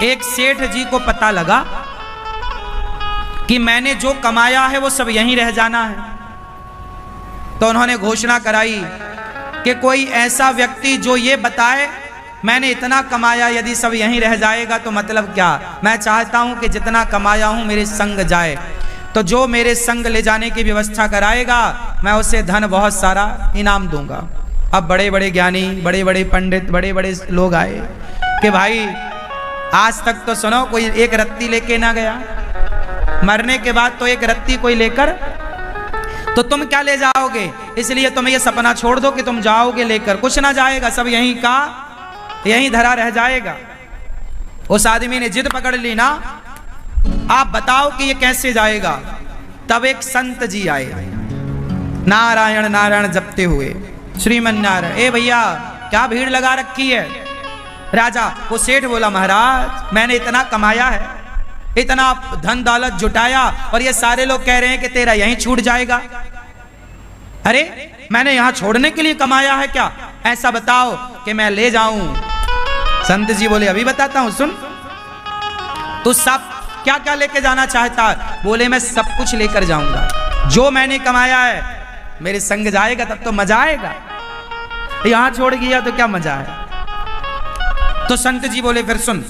एक सेठ जी को पता लगा कि मैंने जो कमाया है वो सब यहीं रह जाना है, तो उन्होंने घोषणा कराई कि कोई ऐसा व्यक्ति जो ये बताए मैंने इतना कमाया, यदि सब यहीं रह जाएगा तो मतलब क्या, मैं चाहता हूं कि जितना कमाया हूं मेरे संग जाए, तो जो मेरे संग ले जाने की व्यवस्था कराएगा मैं उसे धन बहुत सारा इनाम दूंगा। अब बड़े बड़े ज्ञानी, बड़े बड़े पंडित, बड़े बड़े लोग आए कि भाई आज तक तो सुनो कोई एक रत्ती लेके ना गया, मरने के बाद तो एक रत्ती कोई लेकर, तो तुम क्या ले जाओगे, इसलिए तुम ये सपना छोड़ दो कि तुम जाओगे लेकर, कुछ ना जाएगा, सब यहीं का यहीं धरा रह जाएगा। उस आदमी ने जिद पकड़ ली ना, आप बताओ कि ये कैसे जाएगा। तब एक संत जी आए, नारायण नारायण जपते हुए, श्रीमन नारायण। ए भैया क्या भीड़ लगा रखी है। राजा वो सेठ बोला, महाराज मैंने इतना कमाया है, इतना धन दौलत जुटाया, और ये सारे लोग कह रहे हैं कि तेरा यहीं छूट जाएगा। अरे मैंने यहां छोड़ने के लिए कमाया है क्या, ऐसा बताओ कि मैं ले जाऊं। संत जी बोले, अभी बताता हूं, सुन। तू सब क्या क्या लेके जाना चाहता है। बोले, मैं सब कुछ लेकर जाऊंगा, जो मैंने कमाया है मेरे संग जाएगा तब तो मजा आएगा, यहां छोड़ गया तो क्या मजा है। तो संत जी बोले, फिर सुन,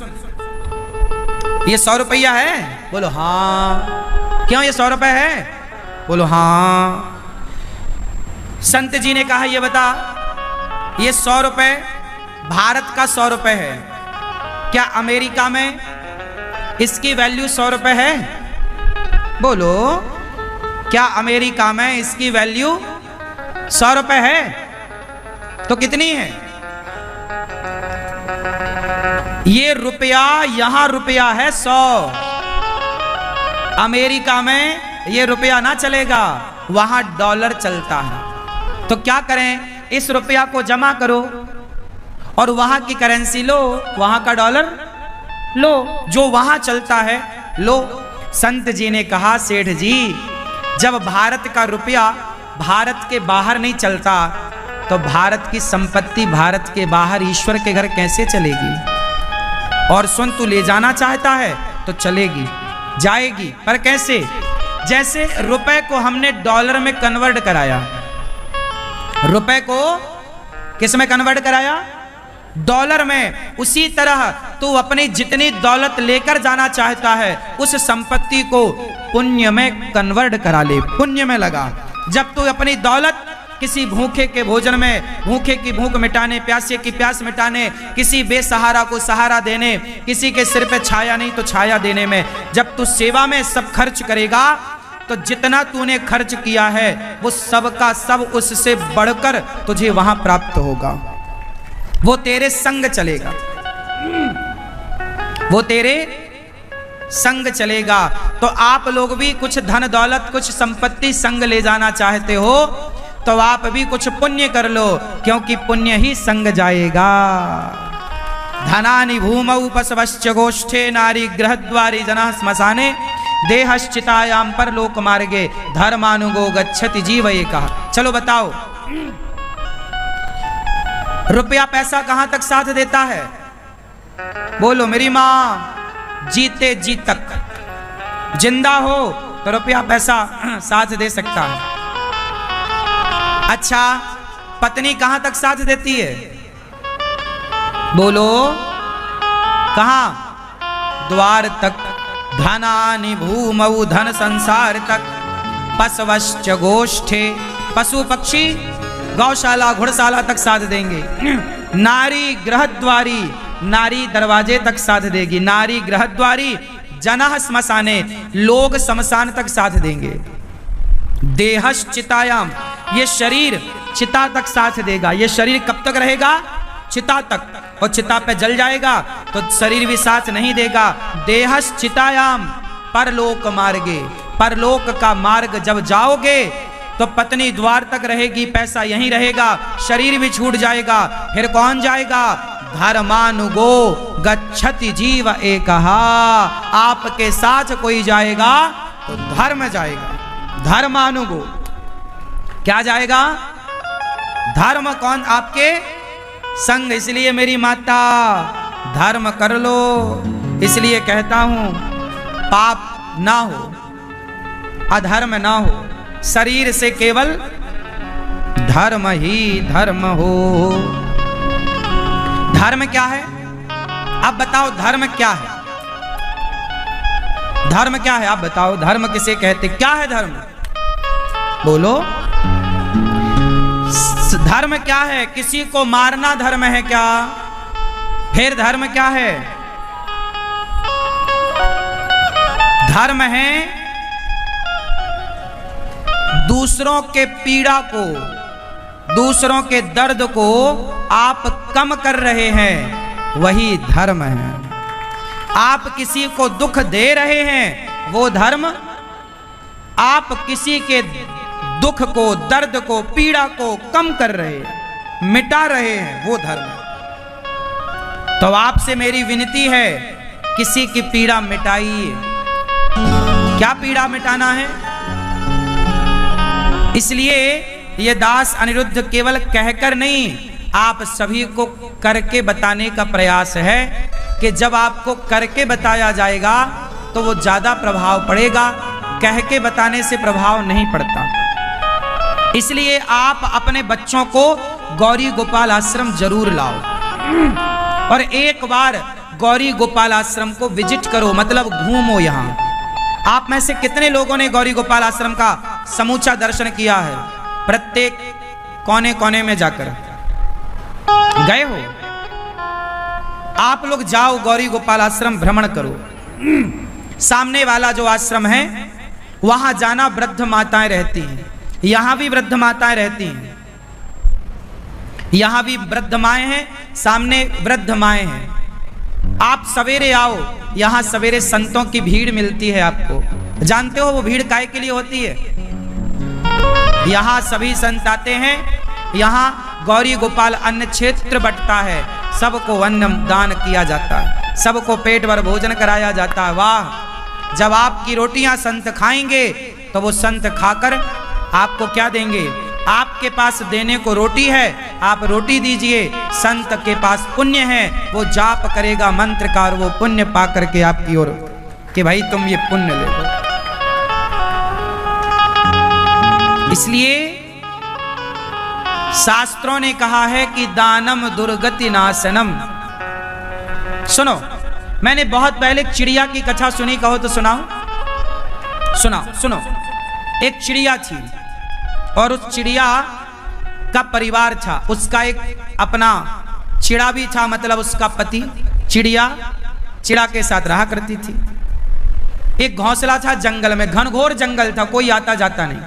ये 100 रुपया है। बोलो हाँ। क्यों, ये 100 रुपए है। बोलो हाँ। संत जी ने कहा, ये बता, ये 100 रुपए भारत का 100 रुपए है, क्या अमेरिका में इसकी वैल्यू 100 रुपए है। बोलो, क्या अमेरिका में इसकी वैल्यू 100 रुपए है, तो कितनी है। ये रुपया, यहां रुपया है 100, अमेरिका में ये रुपया ना चलेगा, वहां डॉलर चलता है। तो क्या करें, इस रुपया को जमा करो और वहां की करेंसी लो, वहां का डॉलर लो, जो वहां चलता है लो। संत जी ने कहा, सेठ जी जब भारत का रुपया भारत के बाहर नहीं चलता तो भारत की संपत्ति भारत के बाहर ईश्वर के घर कैसे चलेगी। और सुन, तू ले जाना चाहता है तो चलेगी, जाएगी, पर कैसे। जैसे रुपए को हमने डॉलर में कन्वर्ट कराया, रुपए को किस में कन्वर्ट कराया, डॉलर में, उसी तरह तू अपनी जितनी दौलत लेकर जाना चाहता है उस संपत्ति को पुण्य में कन्वर्ट करा ले, पुण्य में लगा। जब तू अपनी दौलत किसी भूखे के भोजन में, भूखे की भूख मिटाने, प्यासे की प्यास मिटाने, किसी बेसहारा को सहारा देने, किसी के सिर पे छाया नहीं तो छाया देने में, जब तू सेवा में सब खर्च करेगा तो जितना तूने खर्च किया है वो सब का सब उससे बढ़कर तुझे वहां प्राप्त होगा। वो तेरे संग चलेगा, वो तेरे संग चलेगा। तो आप लोग भी कुछ धन दौलत, कुछ संपत्ति संग ले जाना चाहते हो तो आप भी कुछ पुण्य कर लो, क्योंकि पुण्य ही संग जाएगा। धनानि भूमौ पशवश्च गोष्ठे नारी गृहद्वारी जनः श्मशाने देहश्चितायाम परलोक मार्गे धर्मानुगो गच्छति जीव। ये कहा। चलो बताओ, रुपया पैसा कहां तक साथ देता है। बोलो, मेरी मां जीते जी तक, जिंदा हो तो रुपया पैसा साथ दे सकता है। अच्छा, पत्नी कहां तक साथ देती है। बोलो, कहां, द्वार तक। धनानि भूमौ, धन संसार तक। पशवश्च गोष्ठे, पशु पक्षी गौशाला घुड़शाला तक साथ देंगे। नारी गृहद्वारी, नारी दरवाजे तक साथ देगी। नारी गृहद्वारी जनः श्मशाने, लोग शमशान तक साथ देंगे। देहश्चितायाम, ये शरीर चिता तक साथ देगा। ये शरीर कब तक रहेगा, चिता तक, और चिता पे जल जाएगा तो शरीर भी साथ नहीं देगा। देहश्चितायाम परलोक मार्गे, परलोक का मार्ग जब जाओगे तो पत्नी द्वार तक रहेगी, पैसा यहीं रहेगा, शरीर भी छूट जाएगा। फिर कौन जाएगा, धर्मानुगो गच्छति जीव एकहा। आपके साथ कोई जाएगा तो धर्म जाएगा, धर्मानुगो। क्या जाएगा, धर्म। कौन, आपके संग। इसलिए मेरी माता धर्म कर लो। इसलिए कहता हूं पाप ना हो, अधर्म ना हो, शरीर से केवल धर्म ही धर्म हो। धर्म क्या है? अब बताओ धर्म क्या है? धर्म क्या है? आप बताओ धर्म किसे कहते? क्या है धर्म? बोलो। धर्म क्या है? किसी को मारना धर्म है क्या? फिर धर्म क्या है? धर्म है दूसरों के पीड़ा को, दूसरों के दर्द को आप कम कर रहे हैं, वही धर्म है। आप किसी को दुख दे रहे हैं, वो धर्म। आप किसी के दुख को, दर्द को, पीड़ा को कम कर रहे हैं, मिटा रहे हैं, वो धर्म है। तो आपसे मेरी विनती है, किसी की पीड़ा मिटाइए। क्या पीड़ा मिटाना है? इसलिए ये दास अनिरुद्ध केवल कहकर नहीं, आप सभी को करके बताने का प्रयास है कि जब आपको करके बताया जाएगा तो वो ज्यादा प्रभाव पड़ेगा, कह के बताने से प्रभाव नहीं पड़ता। इसलिए आप अपने बच्चों को गौरी गोपाल आश्रम जरूर लाओ और एक बार गौरी गोपाल आश्रम को विजिट करो, मतलब घूमो। यहाँ आप में से कितने लोगों ने गौरी गोपाल आश्रम का समूचा दर्शन किया है? प्रत्येक कोने कोने में जाकर गए हो? आप लोग जाओ, गौरी गोपाल आश्रम भ्रमण करो। सामने वाला जो आश्रम है वहां जाना, वृद्ध माताएं रहती हैं। यहां भी वृद्ध माताएं रहती हैं, यहां भी वृद्ध माएं हैं, सामने वृद्ध माएं हैं। आप सवेरे आओ, यहां सवेरे संतों की भीड़ मिलती है आपको। जानते हो वो भीड़ काहे के लिए होती है? यहां सभी संत आते हैं, यहां गौरी गोपाल अन्न क्षेत्र बंटता है, सबको अन्न दान किया जाता है, सबको पेट भर भोजन कराया जाता है। वाह! जब आपकी रोटियां संत खाएंगे तो वो संत खाकर आपको क्या देंगे? आपके पास देने को रोटी है, आप रोटी दीजिए। संत के पास पुण्य है, वो जाप करेगा मंत्र का और वो पुण्य पा करके आपकी ओर कि भाई तुम ये पुण्य ले लो। इसलिए शास्त्रों ने कहा है कि दानम दुर्गति नाशनम। सुनो, मैंने बहुत पहले एक चिड़िया की कथा सुनी, कहो तो सुनाओ। सुनाओ, सुनो। एक चिड़िया थी और उस चिड़िया का परिवार था। उसका एक अपना चिड़ा भी था, मतलब उसका पति। चिड़िया चिड़ा के साथ रहा करती थी। एक घोंसला था जंगल में, घनघोर जंगल था, कोई आता जाता नहीं।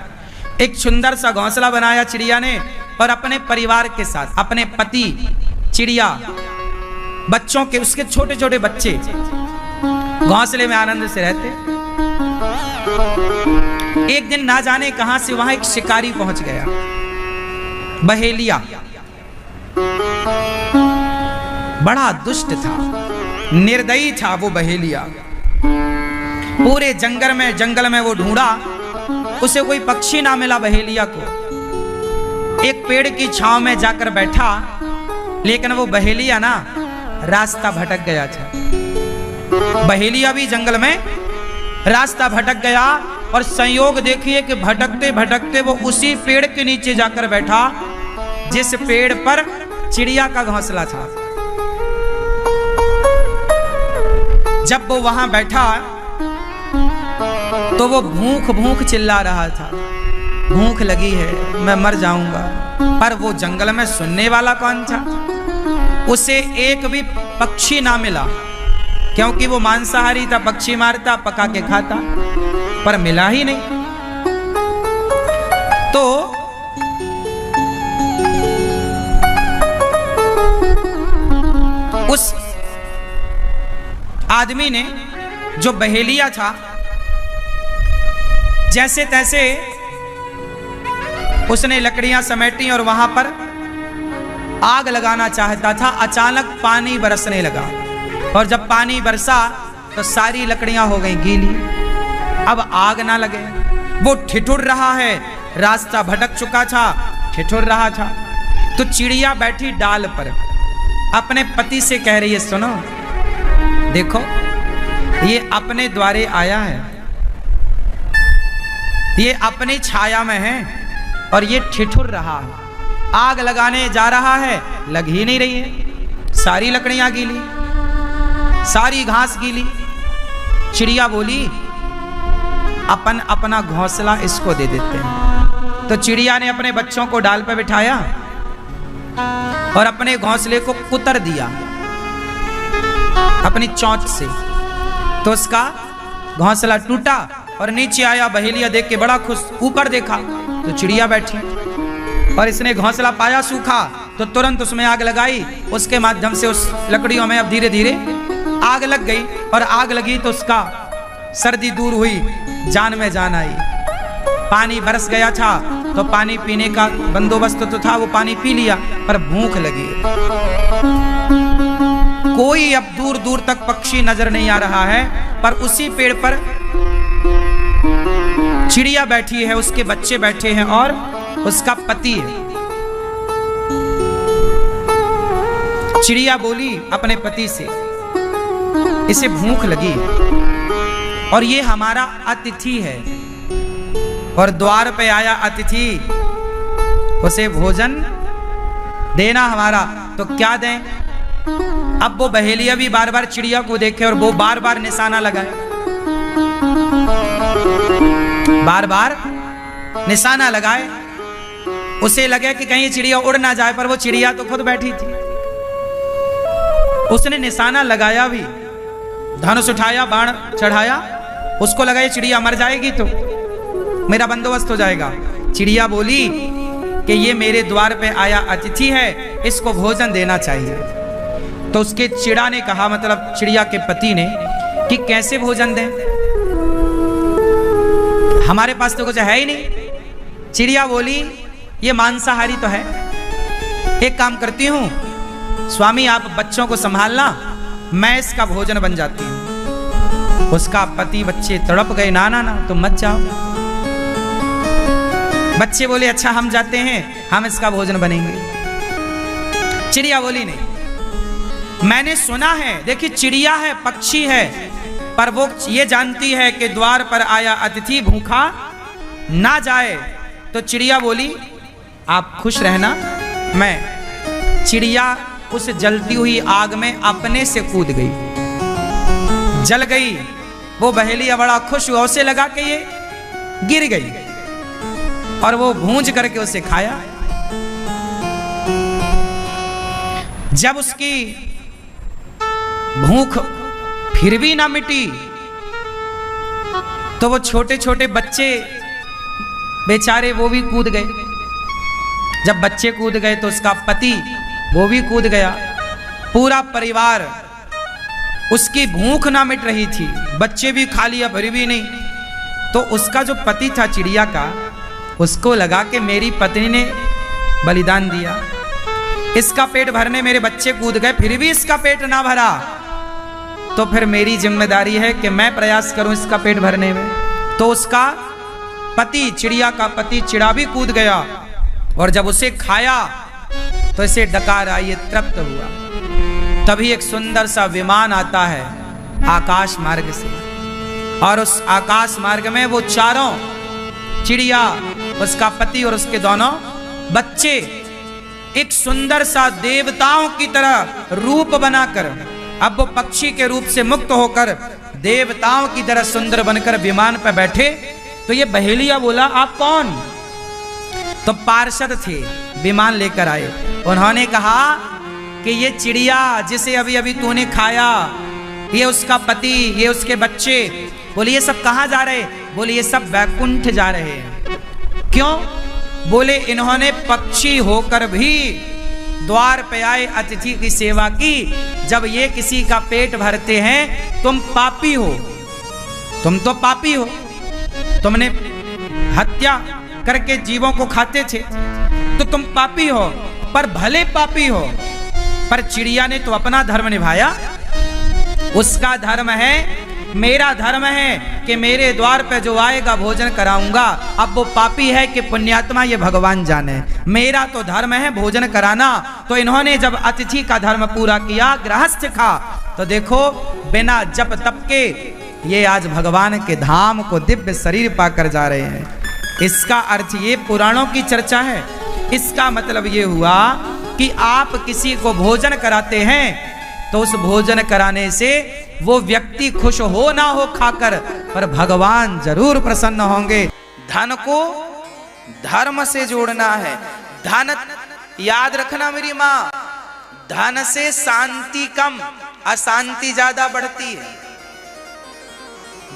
एक सुंदर सा घोंसला बनाया चिड़िया ने और अपने परिवार के साथ, अपने पति, चिड़िया, बच्चों के, उसके छोटे छोटे बच्चे घोंसले में आनंद से रहते। एक दिन ना जाने कहां से वहां एक शिकारी पहुंच गया, बहेलिया। बड़ा दुष्ट था, निर्दयी था वो बहेलिया। पूरे जंगल में वो ढूंढा, उसे कोई पक्षी ना मिला बहेलिया को। एक पेड़ की छांव में जाकर बैठा, लेकिन वो बहेलिया ना रास्ता भटक गया था। बहेलिया भी जंगल में रास्ता भटक गया और संयोग देखिए कि भटकते भटकते वो उसी पेड़ के नीचे जाकर बैठा जिस पेड़ पर चिड़िया का घोंसला था। जब वो वहां बैठा तो वो भूख भूख चिल्ला रहा था, भूख लगी है, मैं मर जाऊंगा। पर वो जंगल में सुनने वाला कौन था? उसे एक भी पक्षी ना मिला, क्योंकि वो मांसाहारी था, पक्षी मारता, पका के खाता, पर मिला ही नहीं। तो उस आदमी ने, जो बहेलिया था, जैसे तैसे उसने लकड़ियां समेटी और वहां पर आग लगाना चाहता था। अचानक पानी बरसने लगा और जब पानी बरसा तो सारी लकड़ियां हो गई गीली। अब आग ना लगे, वो ठिठुर रहा है, रास्ता भटक चुका था, ठिठुर रहा था। तो चिड़िया बैठी डाल पर अपने पति से कह रही है, सुनो देखो ये अपने द्वारे आया है, ये अपनी छाया में है और ये ठिठुर रहा है। आग लगाने जा रहा है, लग ही नहीं रही है, सारी लकड़ियां गीली, सारी घास गीली। चिड़िया बोली अपन अपना घोंसला इसको दे देते हैं। तो चिड़िया ने अपने बच्चों को डाल पर बिठाया और अपने घोंसले को कुतर दिया अपनी चोंच से। तो उसका घोंसला टूटा और नीचे आया। बहेलिया देख के बड़ा खुश, ऊपर देखा तो चिड़िया बैठी और इसने घोंसला पाया सूखा तो तुरंत उसमें आग लगाई। उसके माध्यम से उस लकड़ियों में अब धीरे धीरे आग लग गई और आग लगी तो उसका सर्दी दूर हुई, जान में जान आई। पानी बरस गया था तो पानी पीने का बंदोबस्त तो था, वो पानी पी लिया, पर भूख लगी। कोई अब दूर दूर तक पक्षी नजर नहीं आ रहा है, पर उसी पेड़ पर चिड़िया बैठी है, उसके बच्चे बैठे हैं और उसका पति है। चिड़िया बोली अपने पति से, इसे भूख लगी है और ये हमारा अतिथि है और द्वार पे आया अतिथि, उसे भोजन देना हमारा, तो क्या दें। अब वो बहेलिया भी बार बार चिड़िया को देखे और वो बार बार निशाना लगाए, बार बार निशाना लगाए। उसे लगे कि कहीं चिड़िया उड़ ना जाए, पर वो चिड़िया तो खुद बैठी थी। उसने निशाना लगाया भी, धनुष उठाया, बाण चढ़ाया, उसको लगा ये चिड़िया मर जाएगी तो मेरा बंदोबस्त हो जाएगा। चिड़िया बोली कि ये मेरे द्वार पे आया अतिथि है, इसको भोजन देना चाहिए। तो उसके चिड़ा ने कहा, मतलब चिड़िया के पति ने, कि कैसे भोजन दें, हमारे पास तो कुछ है ही नहीं। चिड़िया बोली ये मांसाहारी तो है, एक काम करती हूं स्वामी आप बच्चों को संभालना, मैं इसका भोजन बन जाती हूं। उसका पति बच्चे तड़प गए, ना ना ना तुम मत जाओ। बच्चे बोले अच्छा हम जाते हैं, हम इसका भोजन बनेंगे। चिड़िया बोली नहीं, मैंने सुना है, देखिए चिड़िया है, पक्षी है, पर वो ये जानती है कि द्वार पर आया अतिथि भूखा ना जाए। तो चिड़िया बोली आप खुश रहना। मैं चिड़िया उस जलती हुई आग में अपने से कूद गई, जल गई। वो बहेलिया बड़ा खुश हुआ, उसे लगा कि ये गिर गई और वो भूंज करके उसे खाया। जब उसकी भूख फिर भी ना मिटी तो वो छोटे छोटे बच्चे बेचारे वो भी कूद गए। जब बच्चे कूद गए तो उसका पति वो भी कूद गया। पूरा परिवार, उसकी भूख ना मिट रही थी, बच्चे भी खा लिया, भरी भी नहीं। तो उसका जो पति था चिड़िया का, उसको लगा कि मेरी पत्नी ने बलिदान दिया, इसका पेट भरने मेरे बच्चे कूद गए, फिर भी इसका पेट ना भरा, तो फिर मेरी जिम्मेदारी है कि मैं प्रयास करूं इसका पेट भरने में। तो उसका पति, चिड़िया का पति चिड़ा भी कूद गया और जब उसे खाया तो इसे डकार आई, तृप्त हुआ। तभी एक सुंदर सा विमान आता है आकाश मार्ग से, और उस आकाश मार्ग में वो चारों, चिड़िया, उसका पति और उसके दोनों बच्चे, एक सुंदर सा देवताओं की तरह रूप बनाकर, अब वो पक्षी के रूप से मुक्त होकर देवताओं की तरह सुंदर बनकर विमान पर बैठे। तो ये बहेलिया बोला आप कौन? तो पार्षद थे, विमान लेकर आए। उन्होंने कहा कि ये चिड़िया जिसे अभी अभी तूने खाया, ये उसका पति, ये उसके बच्चे। बोले ये सब कहाँ जा रहे? बोले ये सब वैकुंठ जा रहे हैं। क्यों? बोले इन्होंने पक्षी होकर भी द्वार पे आए अतिथि की सेवा की। जब ये किसी का पेट भरते हैं, तुम पापी हो, तुम तो पापी हो, तुमने हत्या करके जीवों को खाते थे तो तुम पापी हो, पर भले पापी हो। पर चिड़िया ने तो अपना धर्म निभाया। उसका धर्म है मेरा धर्म है कि मेरे द्वार पे जो आएगा भोजन कराऊंगा। अब वो पापी है कि पुण्यात्मा ये भगवान जाने, मेरा तो धर्म है भोजन कराना। तो इन्होंने जब अतिथि का धर्म पूरा किया, गृहस्थ खा, तो देखो बिना जप तप के ये आज भगवान के धाम को दिव्य शरीर पाकर जा रहे हैं। इसका अर्थ ये पुराणों की चर्चा है। इसका मतलब ये हुआ कि आप किसी को भोजन कराते हैं तो उस भोजन कराने से वो व्यक्ति खुश हो ना हो खाकर, पर भगवान जरूर प्रसन्न होंगे। धन को धर्म से जोड़ना है। धन याद रखना मेरी माँ, धन से शांति कम, अशांति ज्यादा बढ़ती है।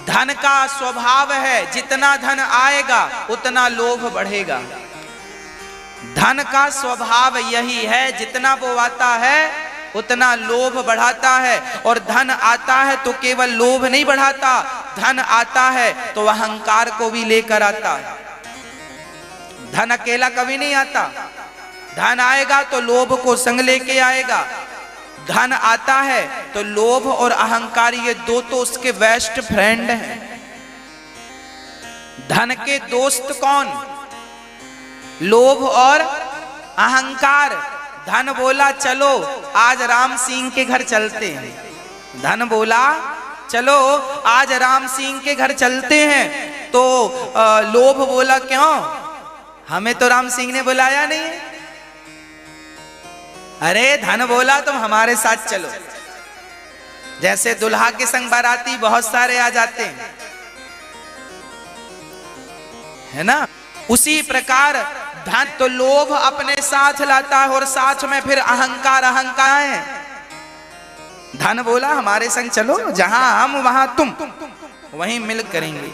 धन का स्वभाव है जितना धन आएगा उतना लोभ बढ़ेगा। धन का स्वभाव यही है, जितना वो आता है उतना लोभ बढ़ाता है। और धन आता है तो केवल लोभ नहीं बढ़ाता, धन आता है तो अहंकार को भी लेकर आता है। धन अकेला कभी नहीं आता, धन आएगा तो लोभ को संग लेके आएगा। धन आता है तो लोभ और अहंकार ये दो तो उसके बेस्ट फ्रेंड हैं। धन के दोस्त कौन? लोभ और अहंकार। धन बोला चलो आज राम सिंह के घर चलते हैं, धन बोला चलो आज राम सिंह के घर चलते हैं, तो लोभ बोला क्यों, हमें तो राम सिंह ने बुलाया नहीं है। अरे धन बोला तुम हमारे साथ चलो। जैसे दुल्हा के संग बाराती बहुत सारे आ जाते हैं, है ना, उसी प्रकार धन तो लोभ अपने साथ लाता है और साथ में फिर अहंकार है। धन बोला हमारे संग चलो, जहां हम वहां तुम, वहीं मिल करेंगे।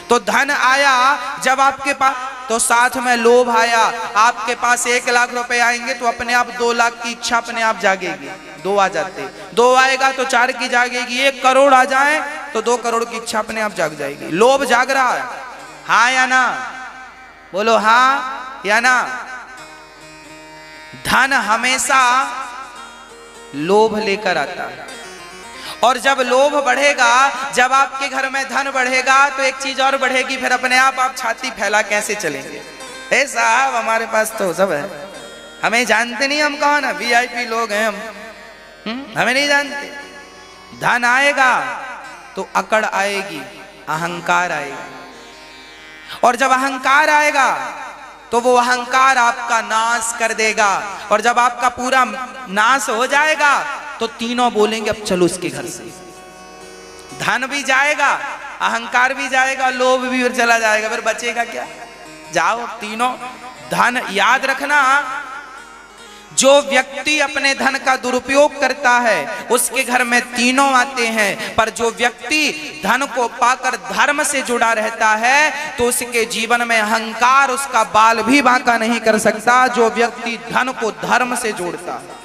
तो धन आया जब आपके पास, तो साथ में लोभ आया। आपके पास 1 लाख रुपए आएंगे तो अपने आप 2 लाख की इच्छा अपने आप जागेगी। 2 आ जाते, 2 आएगा तो 4 की जागेगी। 1 करोड़ आ जाए तो 2 करोड़ की इच्छा अपने आप जाग जाएगी। लोभ जाग रहा है, हाँ या ना? बोलो हाँ या ना? धन हमेशा लोभ लेकर आता है। और जब लोभ बढ़ेगा, जब आपके घर में धन बढ़ेगा तो एक चीज और बढ़ेगी, फिर अपने आप छाती फैला कैसे चलेंगे। ए साहब हमारे पास तो सब है, हमें जानते नहीं हम कौन है, VIP लोग हैं हम, हमें नहीं जानते। धन आएगा तो अकड़ आएगी, अहंकार आएगा। और जब अहंकार आएगा तो वो अहंकार आपका नाश कर देगा। और जब आपका पूरा नाश हो जाएगा तो तीनों बोलेंगे अब चलो उसके घर से। धन भी जाएगा, अहंकार भी जाएगा, लोभ भी चला जाएगा, फिर बचेगा क्या? जाओ तीनों। धन याद रखना, जो व्यक्ति अपने धन का दुरुपयोग करता है उसके घर में तीनों आते हैं। पर जो व्यक्ति धन को पाकर धर्म से जुड़ा रहता है तो उसके जीवन में अहंकार उसका बाल भी बांका नहीं कर सकता। जो व्यक्ति धन को धर्म से जोड़ता है,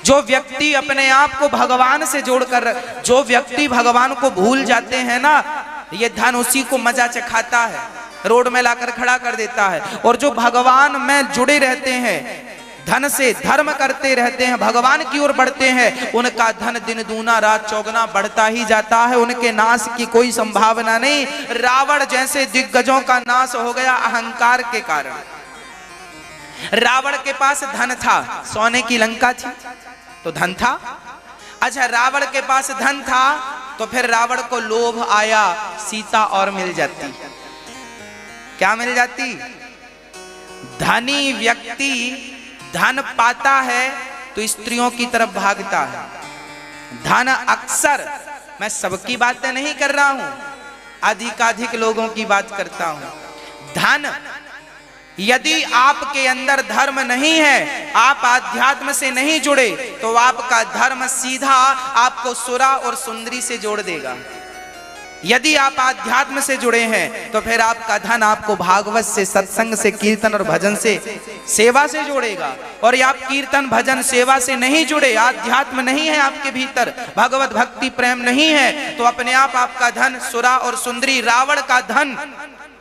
जो व्यक्ति अपने आप को भगवान से जोड़कर, जो व्यक्ति भगवान को भूल जाते हैं ना, ये धन उसी को मजा चखाता है, रोड में लाकर खड़ा कर देता है। और जो भगवान में जुड़े रहते हैं, धन से धर्म करते रहते हैं, भगवान की ओर बढ़ते हैं, उनका धन दिन दूना रात चौगुना बढ़ता ही जाता है। उनके नाश की कोई संभावना नहीं। रावण जैसे दिग्गजों का नाश हो गया अहंकार के कारण। रावण के पास धन था, सोने की लंका थी तो धन था। अच्छा, रावण के पास धन था तो फिर रावण को लोभ आया, सीता और मिल जाती। क्या मिल जाती? धनी व्यक्ति धन पाता है तो स्त्रियों की तरफ भागता है। धन अक्सर, मैं सबकी बातें नहीं कर रहा हूं, अधिकाधिक लोगों की बात करता हूं। धन, यदि आपके अंदर धर्म नहीं है, आप आध्यात्म से नहीं जुड़े, तो आपका धर्म सीधा आपको सुरा और सुंदरी से जोड़ देगा। यदि आप आध्यात्म से जुड़े हैं तो फिर आपका धन आपको भागवत से, सत्संग से, कीर्तन और भजन से, सेवा से जोड़ेगा। और आप कीर्तन भजन सेवा से नहीं जुड़े, आध्यात्म नहीं है आपके भीतर, भगवत भक्ति प्रेम नहीं है, तो अपने आप आपका धन सुरा और सुंदरी, रावण का धन,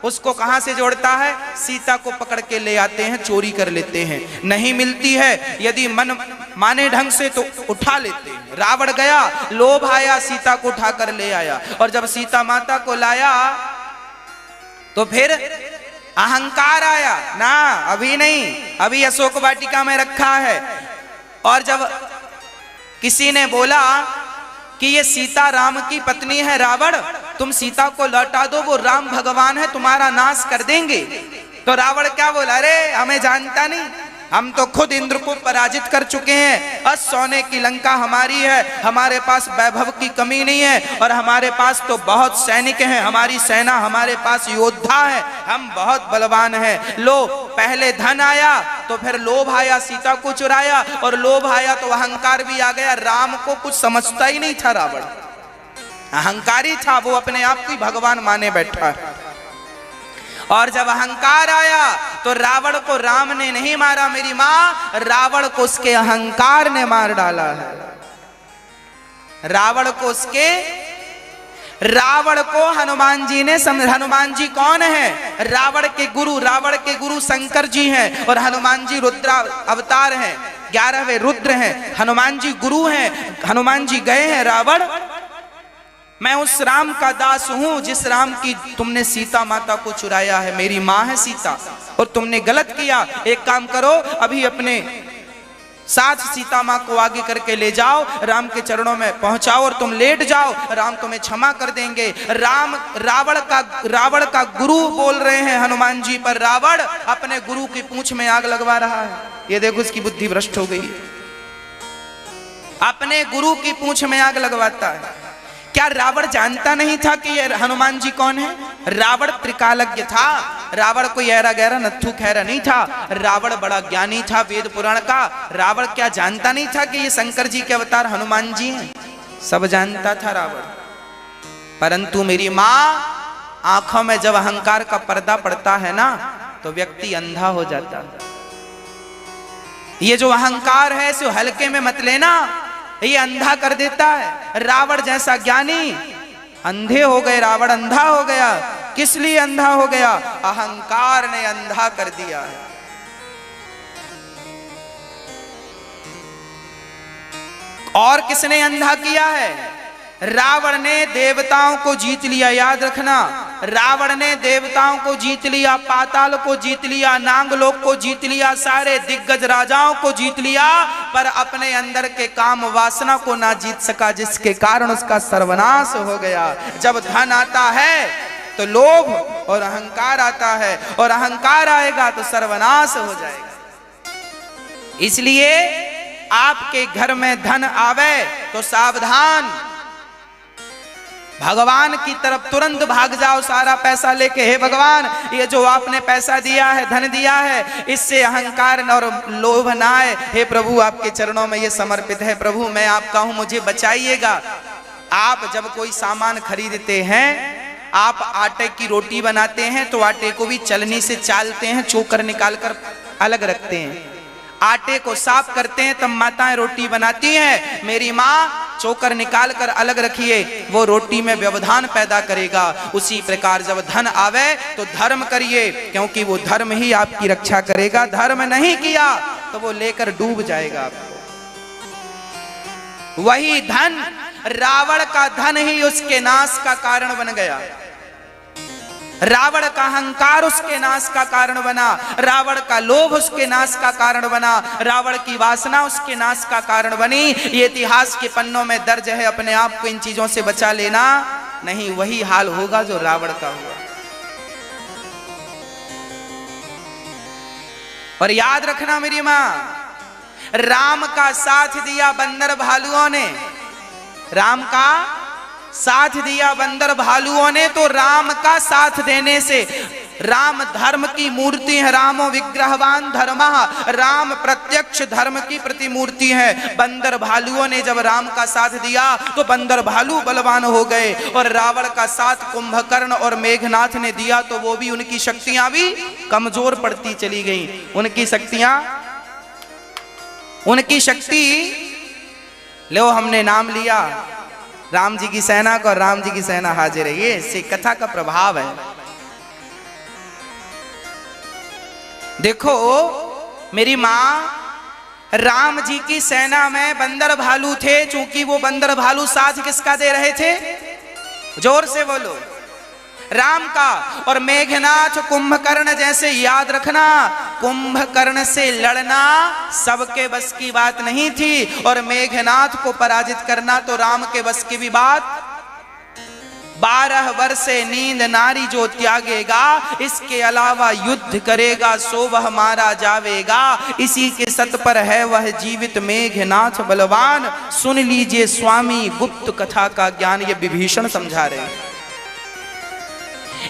उसको कहां से जोड़ता है? सीता को पकड़ के ले आते हैं, चोरी कर लेते हैं। नहीं मिलती है, यदि मन माने ढंग से तो उठा लेते हैं। रावण गया, लोभ आया, सीता को उठाकर ले आया। और जब सीता माता को लाया तो फिर अहंकार आया ना, अभी नहीं, अभी अशोक वाटिका में रखा है। और जब किसी ने बोला कि ये सीता राम की पत्नी है रावण, तुम सीता को लौटा दो, वो राम भगवान है, तुम्हारा नाश कर देंगे। तो रावण क्या बोला, अरे हमें जानता नहीं, हम तो खुद इंद्र को पराजित कर चुके हैं, और सोने की लंका हमारी है, हमारे पास वैभव की कमी नहीं है, और हमारे पास तो बहुत सैनिक हैं, हमारी सेना, हमारे पास योद्धा है, हम बहुत बलवान हैं। लो, पहले धन आया तो फिर लोभ आया, सीता को चुराया, और लोभ आया तो अहंकार भी आ गया। राम को कुछ समझता ही नहीं था, रावण अहंकारी था, वो अपने आप को भगवान माने बैठा है। और जब अहंकार आया तो रावण को राम ने नहीं मारा मेरी माँ, रावण को उसके अहंकार ने मार डाला है। रावण को हनुमान जी ने हनुमान जी कौन है, रावण के गुरु शंकर जी हैं, और हनुमान जी रुद्र अवतार हैं, 11वें रुद्र हैं, हनुमान जी गुरु हैं। हनुमान जी गए हैं, रावण मैं उस राम का दास हूं जिस राम की तुमने सीता माता को चुराया है, मेरी मां है सीता, और तुमने गलत किया। एक काम करो, अभी अपने साथ सीता मां को आगे करके ले जाओ, राम के चरणों में पहुंचाओ और तुम लेट जाओ, राम तुम्हें क्षमा कर देंगे। रावण का गुरु बोल रहे हैं हनुमान जी पर, रावण अपने गुरु की पूंछ में आग लगवा रहा है। ये देखो उसकी बुद्धि भ्रष्ट हो गई, अपने गुरु की पूंछ में आग लगवाता है। क्या रावण जानता नहीं था कि ये हनुमान जी कौन है? रावण त्रिकालज्ञ था, रावण कोई ऐरा गहरा नत्थु खैरा नहीं था, रावण बड़ा ज्ञानी था वेद पुराण का। रावण क्या जानता नहीं था कि ये शंकर जी के अवतार हनुमान जी हैं? सब जानता था रावण। परंतु मेरी माँ, आंखों में जब अहंकार का पर्दा पड़ता है ना, तो व्यक्ति अंधा हो जाता है। ये जो अहंकार है इसे हल्के में मत लेना, ये अंधा कर देता है। रावण जैसा ज्ञानी अंधे हो गए, रावण अंधा हो गया। किस लिए अंधा हो गया? अहंकार ने अंधा कर दिया है। और किसने अंधा किया है? रावण ने देवताओं को जीत लिया। याद रखना, रावण ने देवताओं को जीत लिया, पाताल को जीत लिया, नागलोक को जीत लिया, सारे दिग्गज राजाओं को जीत लिया, पर अपने अंदर के काम वासना को ना जीत सका, जिसके कारण उसका सर्वनाश हो गया। जब धन आता है तो लोभ और अहंकार आता है, और अहंकार आएगा तो सर्वनाश हो जाएगा। इसलिए आपके घर में धन आवे तो सावधान, भगवान की तरफ तुरंत भाग जाओ सारा पैसा लेके। हे भगवान, ये जो आपने पैसा दिया है, धन दिया है, इससे अहंकार और लोभ ना आए। हे प्रभु, आपके चरणों में ये समर्पित है। प्रभु, मैं आपका हूं, मुझे बचाइएगा। आप जब कोई सामान खरीदते हैं, आप आटे की रोटी बनाते हैं तो आटे को भी चलनी से चालते हैं, चोकर निकालकर अलग रखते हैं। आटे को साफ करते हैं तब माताएं रोटी बनाती हैं। मेरी माँ, चोकर निकाल कर अलग रखिए, वो रोटी में व्यवधान पैदा करेगा। उसी प्रकार जब धन आवे तो धर्म करिए, क्योंकि वो धर्म ही आपकी रक्षा करेगा। धर्म नहीं किया तो वो लेकर डूब जाएगा आपको। वही धन, रावण का धन ही उसके नाश का कारण बन गया। रावण का अहंकार उसके नाश का कारण बना, रावण का लोभ उसके नाश का कारण बना, रावण की वासना उसके नाश का कारण बनी। ये इतिहास के पन्नों में दर्ज है। अपने आप को इन चीजों से बचा लेना, नहीं वही हाल होगा जो रावण का हुआ। और याद रखना मेरी मां, राम का साथ दिया बंदर भालुओं ने, राम का साथ दिया बंदर भालुओं ने, तो राम का साथ देने से, राम धर्म की मूर्ति है, रामो विग्रहवान धर्मः, राम प्रत्यक्ष धर्म की प्रतिमूर्ति है। बंदर भालुओं ने जब राम का साथ दिया तो बंदर भालू बलवान हो गए, और रावण का साथ कुंभकर्ण और मेघनाथ ने दिया तो वो भी, उनकी शक्तियां भी कमजोर पड़ती चली गई। उनकी शक्ति लो, हमने नाम लिया राम जी की सेना को, राम जी की सेना हाजिर है। ये इससे कथा का प्रभाव है। देखो मेरी मां, राम जी की सेना में बंदर भालू थे, चूंकि वो बंदर भालू साथ किसका दे रहे थे? जोर से बोलो, राम का। और मेघनाथ कुंभकर्ण जैसे, याद रखना, कुंभकर्ण से लड़ना सबके बस की बात नहीं थी, और मेघनाथ को पराजित करना तो राम के बस की भी बात। 12 वर्ष नींद नारी जो त्यागेगा, इसके अलावा युद्ध करेगा सो वह मारा जावेगा, इसी के सत पर है वह जीवित मेघनाथ बलवान। सुन लीजिए स्वामी गुप्त कथा का ज्ञान, ये विभीषण समझा रहे हैं।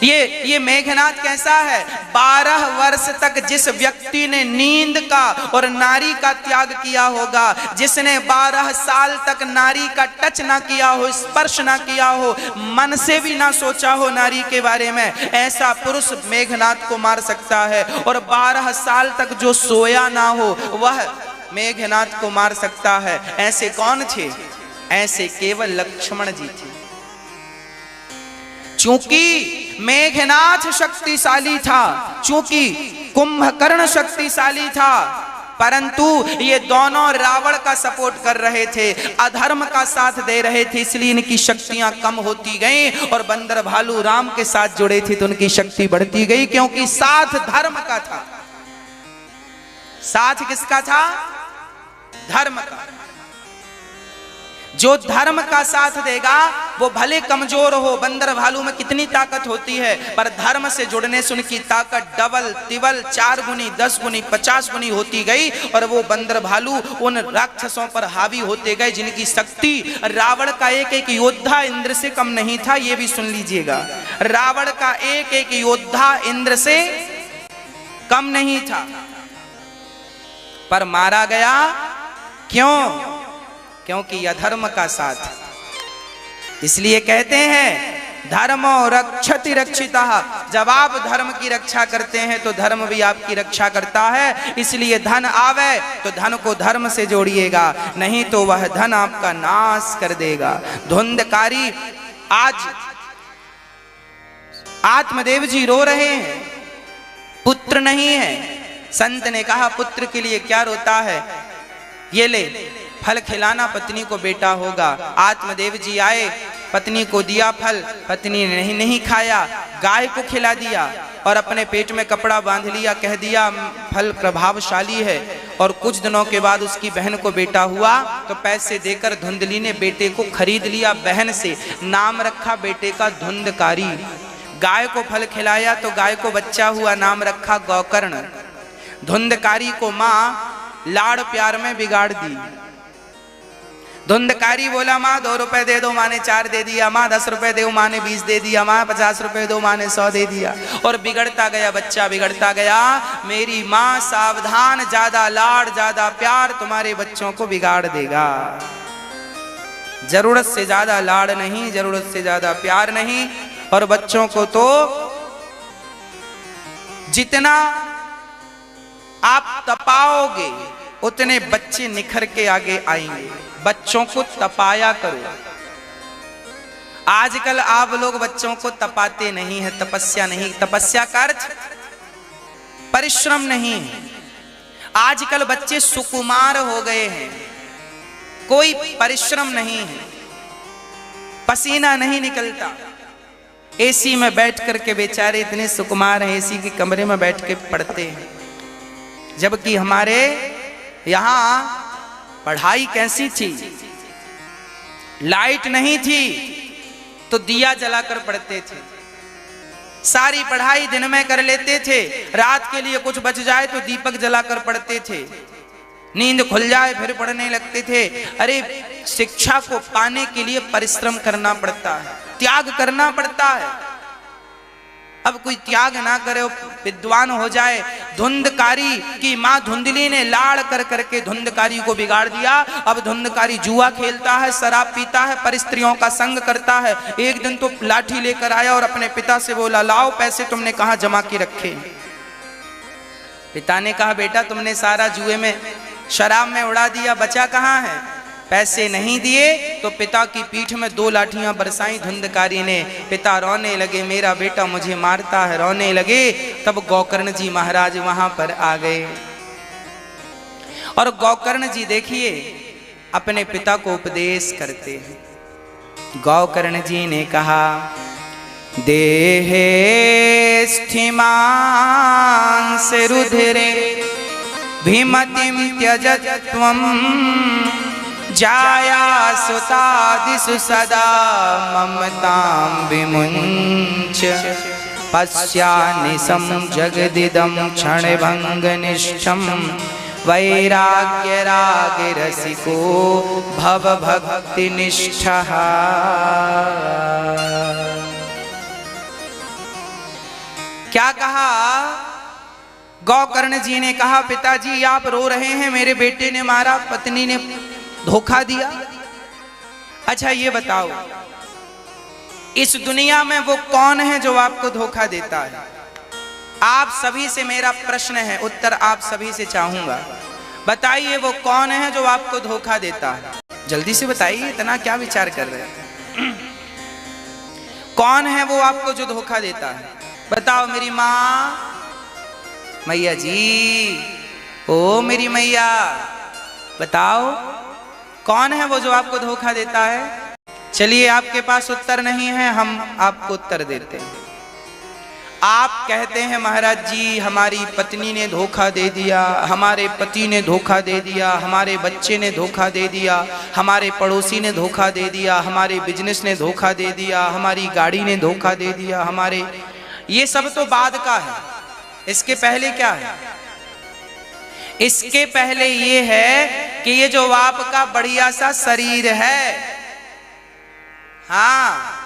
ये मेघनाथ कैसा है? 12 वर्ष तक जिस व्यक्ति ने नींद का और नारी का त्याग किया होगा, जिसने 12 साल तक नारी का टच ना किया हो, स्पर्श ना किया हो, मन से भी ना सोचा हो नारी के बारे में, ऐसा पुरुष मेघनाथ को मार सकता है। और 12 साल तक जो सोया ना हो वह मेघनाथ को मार सकता है। ऐसे कौन थे? ऐसे केवल लक्ष्मण जी थे। चूंकि मेघनाथ शक्तिशाली था, चूंकि कुंभकर्ण शक्तिशाली था, परंतु ये दोनों रावण का सपोर्ट कर रहे थे, अधर्म का साथ दे रहे थे, इसलिए इनकी शक्तियां कम होती गई। और बंदर भालू राम के साथ जुड़े थे तो उनकी शक्ति बढ़ती गई, क्योंकि साथ धर्म का था। साथ किसका था? धर्म का। जो धर्म का साथ देगा वो भले कमजोर हो, बंदर भालू में कितनी ताकत होती है, पर धर्म से जुड़ने से उनकी ताकत डबल तिबल 4 गुनी 10 गुनी 50 गुनी होती गई। और वो बंदर भालू उन राक्षसों पर हावी होते गए जिनकी शक्ति, रावण का एक एक योद्धा इंद्र से कम नहीं था। ये भी सुन लीजिएगा, रावण का एक एक योद्धा इंद्र से कम नहीं था, पर मारा गया। क्यों? क्योंकि अधर्म का साथ। इसलिए कहते हैं धर्मो रक्षति रक्षितः, जब आप धर्म की रक्षा करते हैं तो धर्म भी आपकी रक्षा करता है। इसलिए धन आवे तो धन को धर्म से जोड़िएगा, नहीं तो वह धन आपका नाश कर देगा। धुंधकारी, आज आत्मदेव जी रो रहे हैं, पुत्र नहीं है। संत ने कहा पुत्र के लिए क्या रोता है, ये ले फल खिलाना, पत्नी को बेटा होगा। आत्मदेव जी आए, पत्नी को दिया फल, पत्नी ने नहीं खाया, गाय को खिला दिया और अपने पेट में कपड़ा बांध लिया, कह दिया फल प्रभावशाली है। और कुछ दिनों के बाद उसकी बहन को बेटा हुआ तो पैसे देकर धुंधली ने बेटे को खरीद लिया बहन से, नाम रखा बेटे का धुंधकारी। गाय को फल खिलाया तो गाय को बच्चा हुआ, नाम रखा गौकर्ण। धुंधकारी को माँ लाड़ प्यार में बिगाड़ दी। धुंधकारी बोला माँ 2 रुपए दे दो, माँ ने 4 दे दिया, माँ 10 रुपए दो, माँ ने 20 दे दिया, माँ 50 रुपए दो, माँ ने 100 दे दिया। और बिगड़ता गया बच्चा, बिगड़ता गया। मेरी माँ सावधान, ज्यादा लाड़ ज्यादा प्यार तुम्हारे बच्चों को बिगाड़ देगा। जरूरत से ज्यादा लाड़ नहीं, जरूरत से ज्यादा प्यार नहीं। और बच्चों को तो जितना आप तपाओगे उतने बच्चे निखर के आगे आएंगे। बच्चों को तपाया करो। आजकल आप लोग बच्चों को तपाते नहीं है, तपस्या नहीं। तपस्या का अर्थ परिश्रम नहीं है। आजकल बच्चे सुकुमार हो गए हैं, कोई परिश्रम नहीं है, पसीना नहीं निकलता। एसी में बैठ करके बेचारे इतने सुकुमार हैं, एसी के कमरे में बैठ के पढ़ते हैं। जबकि हमारे यहाँ पढ़ाई कैसी थी, लाइट नहीं थी तो दिया जलाकर पढ़ते थे। सारी पढ़ाई दिन में कर लेते थे, रात के लिए कुछ बच जाए तो दीपक जलाकर पढ़ते थे। नींद खुल जाए फिर पढ़ने लगते थे। अरे शिक्षा को पाने के लिए परिश्रम करना पड़ता है, त्याग करना पड़ता है। अब कोई त्याग ना करे, विद्वान हो जाए। धुंधकारी की माँ धुंधली ने लाड़ कर करके धुंधकारी को बिगाड़ दिया। अब धुंधकारी जुआ खेलता है, शराब पीता है, परिस्त्रियों का संग करता है। एक दिन तो लाठी लेकर आया और अपने पिता से बोला लाओ पैसे तुमने कहाँ जमा के रखे। पिता ने कहा बेटा तुमने सारा जुए में शराब में उड़ा दिया, बचा कहाँ है। पैसे नहीं दिए तो पिता की पीठ में 2 लाठियां बरसाई धुंधकारी ने। पिता रोने लगे, मेरा बेटा मुझे मारता है, रोने लगे। तब गौकर्ण जी महाराज वहां पर आ गए और गोकर्ण जी देखिए अपने पिता को उपदेश करते हैं। गोकर्ण जी ने कहा, देहे स्थिमांस रुधिरे भीमतिम त्यजत त्वं जाया सुतादिषु सदा ममतां विमुञ्च पश्यानिशं जगदिदं क्षणभङ्गनिष्ठं वैराग्यरागरसिको भवभक्तिनिष्ठः। क्या कहा? गोकर्ण जी ने कहा, पिताजी आप रो रहे हैं, मेरे बेटे ने मारा, पत्नी ने धोखा दिया। अच्छा ये बताओ, इस दुनिया में वो कौन है जो आपको धोखा देता है? आप सभी से मेरा प्रश्न है, उत्तर आप सभी से चाहूंगा। बताइए वो कौन है जो आपको धोखा देता है? जल्दी से बताइए, इतना क्या विचार कर रहे हैं? कौन है वो आपको जो धोखा देता है? बताओ। मेरी माँ, मैया जी, ओ मेरी मैया, बताओ कौन है वो जो आपको धोखा देता है? चलिए आपके पास उत्तर नहीं है, हम आपको उत्तर देते हैं। आप कहते हैं महाराज जी हमारी पत्नी ने धोखा दे दिया, हमारे पति ने धोखा दे दिया, हमारे बच्चे ने धोखा दे दिया, हमारे पड़ोसी ने धोखा दे दिया, हमारे बिजनेस ने धोखा दे दिया, हमारी गाड़ी ने धोखा दे दिया, हमारे, ये सब तो बाद का है। इसके पहले क्या है? इसके पहले ये है कि ये जो आपका बढ़िया सा शरीर है, हाँ,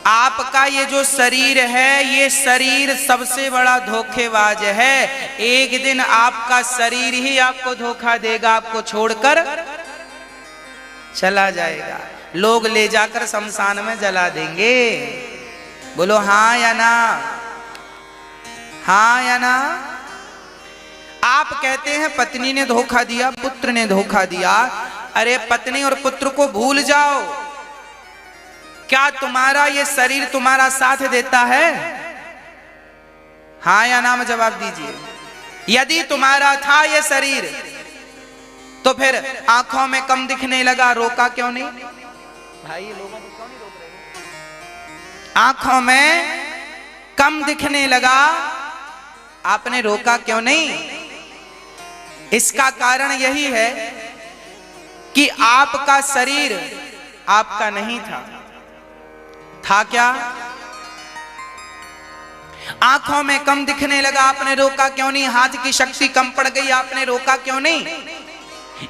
आपका ये जो शरीर है, ये शरीर सबसे बड़ा धोखेबाज है। एक दिन आपका शरीर ही आपको धोखा देगा, आपको छोड़कर चला जाएगा। लोग ले जाकर शमशान में जला देंगे। बोलो हाँ या ना? हाँ या ना? आप कहते हैं पत्नी ने धोखा दिया, पुत्र ने धोखा दिया। अरे पत्नी और पुत्र को भूल जाओ। क्या तुम्हारा ये शरीर तुम्हारा साथ देता है? हाँ या ना में जवाब दीजिए। यदि तुम्हारा था ये शरीर तो फिर आंखों में कम दिखने लगा, रोका क्यों नहीं? भाई लोगों को क्यों नहीं रोक रहे? आंखों में कम दिखने लगा, आपने रोका क्यों नहीं? इसका कारण यही है कि आपका शरीर आपका नहीं था। था क्या? आंखों में कम दिखने लगा, आपने रोका क्यों नहीं? हाथ की शक्ति कम पड़ गई, आपने रोका क्यों नहीं?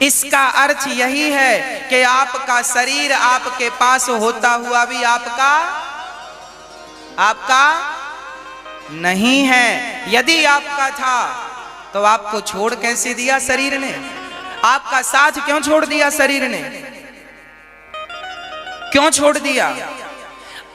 इसका अर्थ यही है कि आपका शरीर आपके पास होता हुआ भी आपका नहीं है। यदि आपका था तो आपको छोड़ कैसे दिया शरीर ने? आपका साथ क्यों छोड़ दिया शरीर ने? क्यों छोड़ दिया?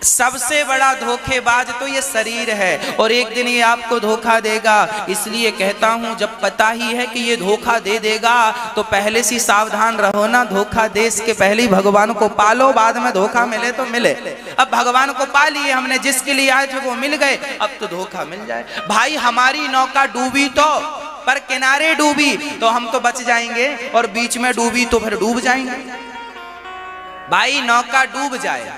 सबसे बड़ा धोखेबाज तो ये शरीर है और एक दिन ये आपको धोखा देगा। इसलिए कहता हूं, जब पता ही है कि ये धोखा दे देगा तो पहले से सावधान रहो ना। धोखा दे के पहले भगवान को पालो, बाद में धोखा मिले तो मिले। अब भगवान को पा लिए हमने, जिसके लिए आए थे वो मिल गए, अब तो धोखा मिल जाए। भाई हमारी नौका डूबी तो, पर किनारे डूबी तो हम तो बच जाएंगे, और बीच में डूबी तो फिर डूब जाएंगे। भाई नौका डूब जाए,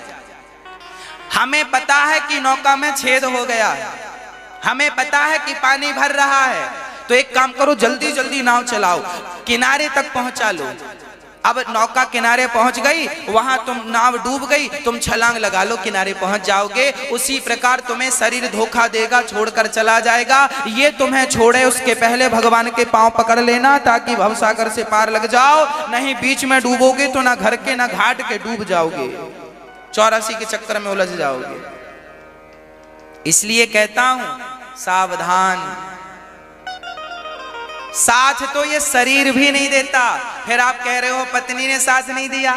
हमें पता है कि नौका में छेद हो गया है, हमें पता है कि पानी भर रहा है, तो एक काम करो, जल्दी जल्दी नाव चलाओ, किनारे तक पहुंचा लो। अब नौका किनारे पहुंच गई, वहां तुम, नाव डूब गई, तुम छलांग लगा लो, किनारे पहुंच जाओगे। उसी प्रकार तुम्हें शरीर धोखा देगा, छोड़कर चला जाएगा। ये तुम्हें छोड़े उसके पहले भगवान के पांव पकड़ लेना, ताकि भवसागर से पार लग जाओ। नहीं बीच में डूबोगे तो ना घर के ना घाट के डूब जाओगे, 84 के चक्कर में उलझ जाओगे। इसलिए कहता हूं सावधान। साथ तो ये शरीर भी नहीं देता, फिर आप कह रहे हो पत्नी ने साथ नहीं दिया।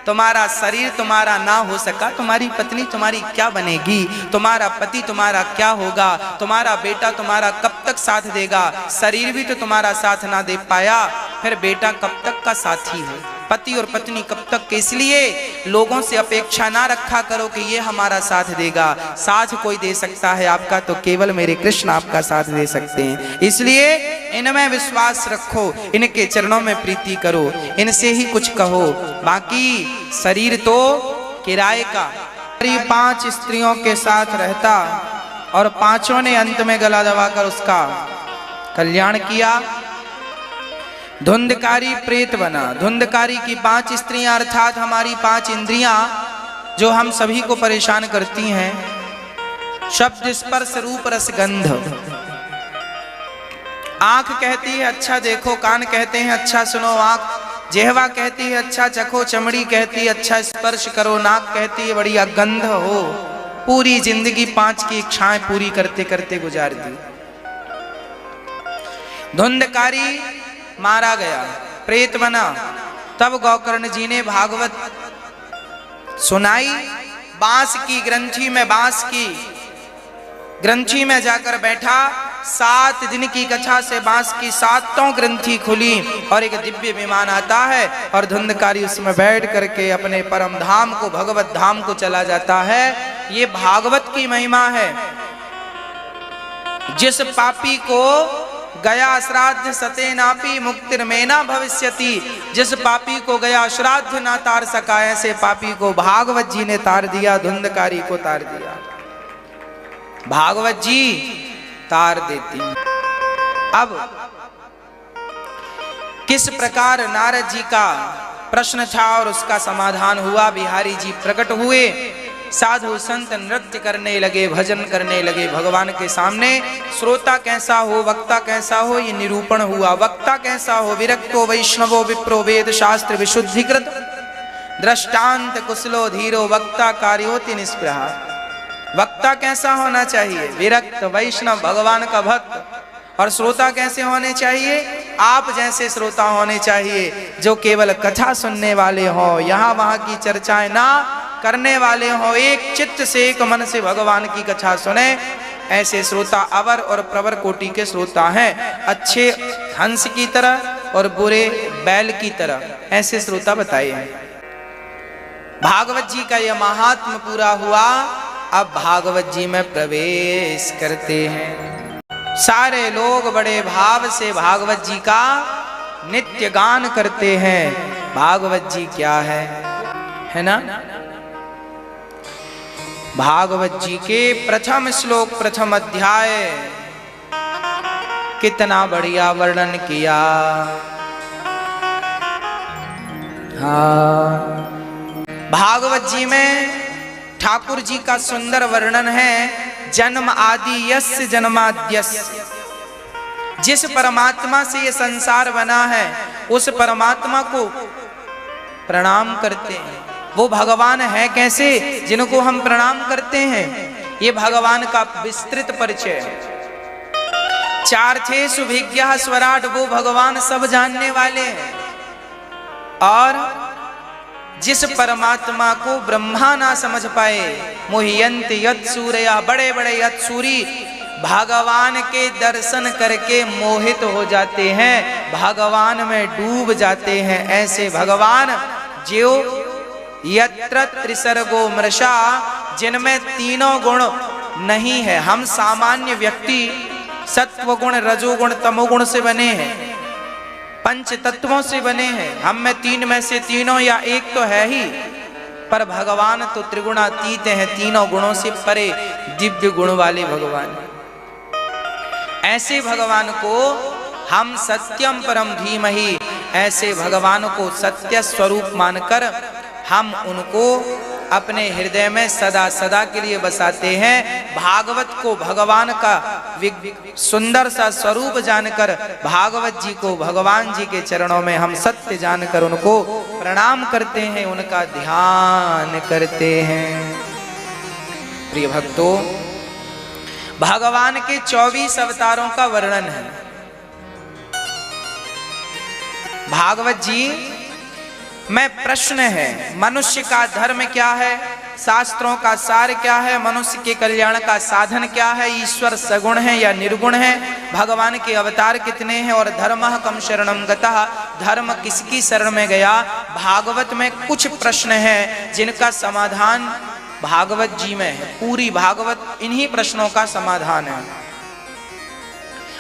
तुम्हारा शरीर तुम्हारा ना हो सका, तुम्हारी पत्नी तुम्हारी क्या बनेगी? तुम्हारा पति तुम्हारा क्या होगा? तुम्हारा बेटा तुम्हारा कब तक साथ देगा? शरीर भी तो तुम्हारा साथ ना दे पाया, फिर बेटा कब तक का साथी है? पति और पत्नी कब तक के, इसलिए लोगों से अपेक्षा ना रखा करो कि ये हमारा साथ देगा। साथ कोई दे सकता है आपका तो केवल मेरे कृष्ण आपका साथ दे सकते हैं। इसलिए इनमें विश्वास रखो, इनके चरणों में प्रीति करो, इनसे ही कुछ कहो। बाकी शरीर तो किराए का। 5 स्त्रियों के साथ रहता और 5 ने अंत में गला दबाकर उसका कल्याण किया। धुंधकारी प्रेत बना। धुंधकारी की 5 स्त्रियां अर्थात हमारी 5 इंद्रियां जो हम सभी को परेशान करती हैं। शब्द स्पर्श रूप रस गंध। आंख कहती है अच्छा देखो, कान कहते हैं अच्छा सुनो, आंख जिह्वा कहती है अच्छा चखो, चमड़ी कहती है अच्छा स्पर्श करो, नाक कहती है बढ़िया गंध हो। पूरी जिंदगी 5 की इच्छाएं पूरी करते करते गुजार दी। धुंधकारी मारा गया, प्रेत बना। तब गोकर्ण जी ने भागवत सुनाई। बांस की ग्रंथि में, बांस की ग्रंथि में जाकर बैठा। 7 दिन की कथा से बांस की 7 ग्रंथि खुली और एक दिव्य विमान आता है और धुंधकारी उसमें बैठ करके अपने परम धाम को, भगवत धाम को चला जाता है। ये भागवत की महिमा है। जिस पापी को गया श्राद्ध सतेनापि मुक्तिर्मेना भविष्यति, जिस पापी को गया श्राद्ध ना तार सका, ऐसे पापी को भागवत जी ने तार दिया, धुंधकारी को तार दिया। भागवत जी तार देती। अब किस प्रकार नारद जी का प्रश्न था और उसका समाधान हुआ। बिहारी जी प्रकट हुए, साधु संत नृत्य करने लगे, भजन करने लगे भगवान के सामने। श्रोता कैसा हो, वक्ता कैसा हो, ये निरूपण हुआ। वक्ता कैसा हो, विरक्तो वैष्णवो विप्रो वेद शास्त्र विशुद्धिकृत दृष्टांत कुशलो धीरो वक्ता कार्योति निष्प्रहा। वक्ता कैसा होना चाहिए, विरक्त वैष्णव भगवान का भक्त। और श्रोता कैसे होने चाहिए, आप जैसे श्रोता होने चाहिए जो केवल कथा सुनने वाले हो, यहाँ वहां की चर्चाएं ना करने वाले हो, एक चित्त से एक मन से भगवान की कथा सुने। ऐसे श्रोता अवर और प्रवर कोटि के श्रोता हैं। अच्छे हंस की तरह और बुरे बैल की तरह, ऐसे श्रोता बताए हैं। भागवत जी का यह महात्म पूरा हुआ। अब भागवत जी में प्रवेश करते हैं। सारे लोग बड़े भाव से भागवत जी का नित्य गान करते हैं। भागवत जी क्या है ना। भागवत जी के प्रथम श्लोक, प्रथम अध्याय कितना बढ़िया वर्णन किया। हाँ, भागवत जी में ठाकुर जी का सुंदर वर्णन है। जन्म आदि यस्य जन्माद्यस्य, जिस परमात्मा से ये संसार बना है उस परमात्मा को प्रणाम करते हैं। वो भगवान है कैसे, जिनको हम प्रणाम करते हैं। ये भगवान का विस्तृत परिचय। चार्थे सुभिज्ञः स्वराट, वो भगवान सब जानने वाले हैं। और जिस परमात्मा को ब्रह्मा ना समझ पाए, मुह्यन्ति यत् सूरया, बड़े बड़े यत् सूरी भगवान के दर्शन करके मोहित हो जाते हैं, भगवान में डूब जाते हैं। ऐसे भगवान जो यत्र त्रिसर्गो मृषा, जिनमें तीनों गुण नहीं है। हम सामान्य व्यक्ति सत्व गुण, रजोगुण, तमोगुण से बने हैं, पंच तत्वों से बने हैं। हम में 3 में से तीनों या एक तो है ही, पर भगवान तो त्रिगुणातीत हैं, तीनों गुणों से परे दिव्य गुण वाले भगवान। ऐसे भगवान को हम सत्यम परम धीमहि, ऐसे भगवान को सत्य स्वरूप मानकर हम उनको अपने हृदय में सदा सदा के लिए बसाते हैं। भागवत को भगवान का सुंदर सा स्वरूप जानकर भागवत जी को भगवान जी के चरणों में हम सत्य जानकर उनको प्रणाम करते हैं, उनका ध्यान करते हैं। प्रिय भक्तों, भगवान के 24 अवतारों का वर्णन है। भागवत जी में प्रश्न है, मनुष्य का धर्म क्या है, शास्त्रों का सार क्या है, मनुष्य के कल्याण का साधन क्या है, ईश्वर सगुण है या निर्गुण है, भगवान के अवतार कितने हैं, और धर्मः कम शरणम गतः, धर्म किसकी शरण में गया। भागवत में कुछ प्रश्न हैं जिनका समाधान भागवत जी में है। पूरी भागवत इन्हीं प्रश्नों का समाधान है।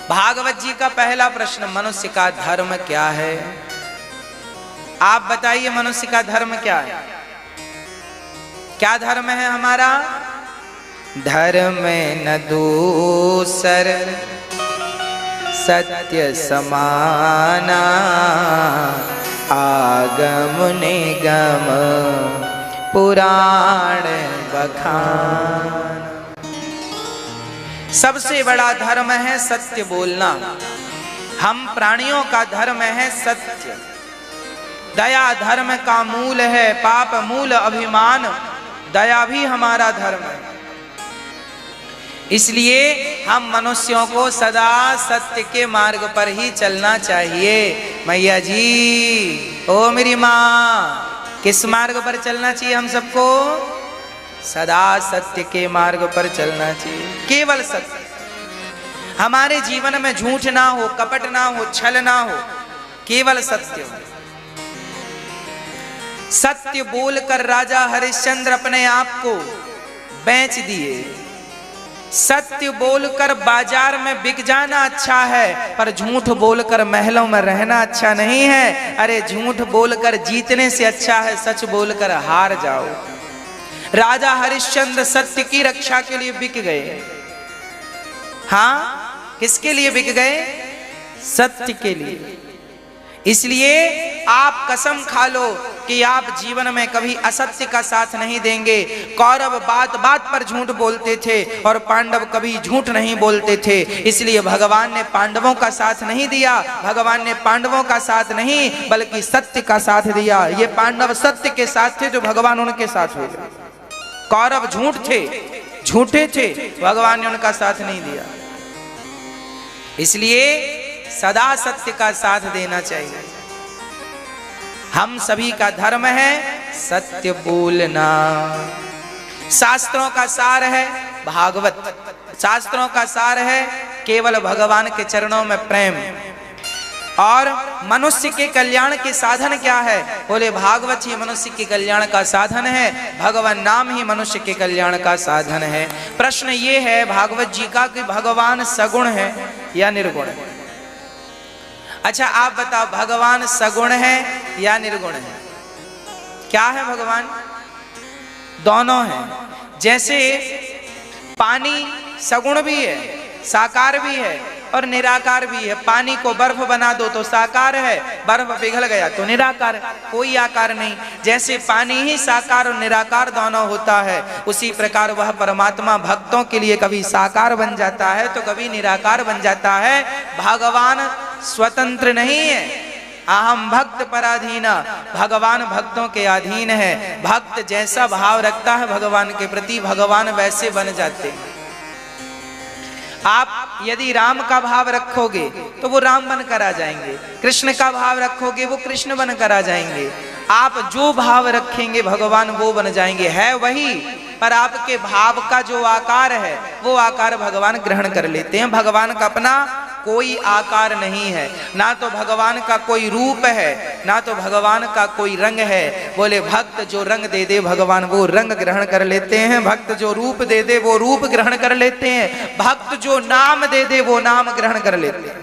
भागवत जी का पहला प्रश्न, मनुष्य का धर्म क्या है। आप बताइए मनुष्य का धर्म क्या है, क्या धर्म है हमारा। धर्म न दूसर सत्य समाना, आगम निगम पुराण बखान। सबसे बड़ा धर्म है सत्य बोलना। हम प्राणियों का धर्म है सत्य। दया धर्म का मूल है, पाप मूल अभिमान, दया भी हमारा धर्म है। इसलिए हम मनुष्यों को सदा सत्य के मार्ग पर ही चलना चाहिए। मैया जी, ओ मेरी माँ, किस मार्ग पर चलना चाहिए हम सबको। सदा सत्य के मार्ग पर चलना चाहिए, केवल सत्य। हमारे जीवन में झूठ ना हो, कपट ना हो, छल ना हो, केवल सत्य हो। सत्य बोलकर राजा हरिश्चंद्र अपने आप को बेच दिए। सत्य बोलकर बाजार में बिक जाना अच्छा है, पर झूठ बोलकर महलों में रहना अच्छा नहीं है। अरे झूठ बोलकर जीतने से अच्छा है सच बोलकर हार जाओ। राजा हरिश्चंद्र सत्य की रक्षा के लिए बिक गए। हाँ, किसके लिए बिक गए, सत्य के लिए। इसलिए आप कसम खा लो कि आप जीवन में कभी असत्य का साथ नहीं देंगे। कौरव बात बात पर झूठ बोलते थे और पांडव कभी झूठ नहीं बोलते थे। इसलिए भगवान ने पांडवों का साथ नहीं दिया। भगवान ने पांडवों का साथ नहीं बल्कि सत्य का साथ दिया। ये पांडव सत्य के साथ थे, जो भगवान उनके साथ हो गए। कौरव झूठ थे, झूठे थे, भगवान ने उनका साथ नहीं दिया। इसलिए सदा सत्य का साथ देना चाहिए। हम सभी का धर्म है सत्य बोलना। शास्त्रों का सार है भागवत, शास्त्रों का सार है केवल भगवान के चरणों में प्रेम। और मनुष्य के कल्याण के साधन क्या है, बोले भागवत ही मनुष्य के कल्याण का साधन है, भगवान नाम ही मनुष्य के कल्याण का साधन है। प्रश्न ये है भागवत जी का कि भगवान सगुण है या निर्गुण है। अच्छा आप बताओ, भगवान सगुण है या निर्गुण है। क्या है भगवान, दोनों है। जैसे पानी सगुण भी है, साकार भी है और निराकार भी है। पानी को बर्फ बना दो तो साकार है, बर्फ पिघल गया तो निराकार है, कोई आकार नहीं। जैसे पानी ही साकार और निराकार दोनों होता है, उसी प्रकार वह परमात्मा भक्तों के लिए कभी साकार बन जाता है तो कभी निराकार बन जाता है। भगवान स्वतंत्र नहीं है, अहम भक्त पराधीना, भगवान भक्तों के अधीन है। भक्त जैसा भाव रखता है भगवान के प्रति, भगवान वैसे बन जाते हैं। आप यदि राम का भाव रखोगे तो वो राम बनकर आ जाएंगे, कृष्ण का भाव रखोगे वो कृष्ण बनकर आ जाएंगे। आप जो भाव रखेंगे भगवान वो बन जाएंगे। है वही, पर आपके भाव का जो आकार है वो आकार भगवान ग्रहण कर लेते हैं। भगवान का अपना कोई आकार नहीं है, ना तो भगवान का कोई रूप है, ना तो भगवान का कोई रंग है। बोले भक्त जो रंग दे दे भगवान वो रंग ग्रहण कर लेते हैं, भक्त जो रूप दे दे वो रूप ग्रहण कर लेते हैं, भक्त जो नाम दे दे वो नाम ग्रहण कर लेते हैं।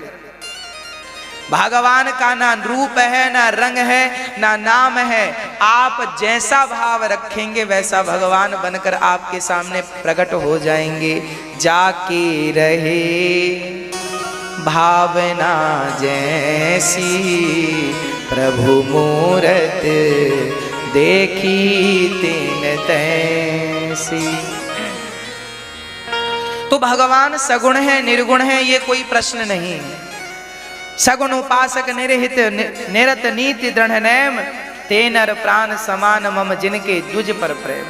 भगवान का ना रूप है, ना रंग है, ना नाम है। आप जैसा भाव रखेंगे वैसा भगवान बनकर आपके सामने प्रकट हो जाएंगे। जाके रहे भावना जैसी, प्रभु मूरत देखी तिन तैसी। तो भगवान सगुण है निर्गुण है ये कोई प्रश्न नहीं है। सगुण उपासक निरहित निरत नीति दृढ़ नैम, तेनर प्राण समान मम जिनके दुज पर प्रेम।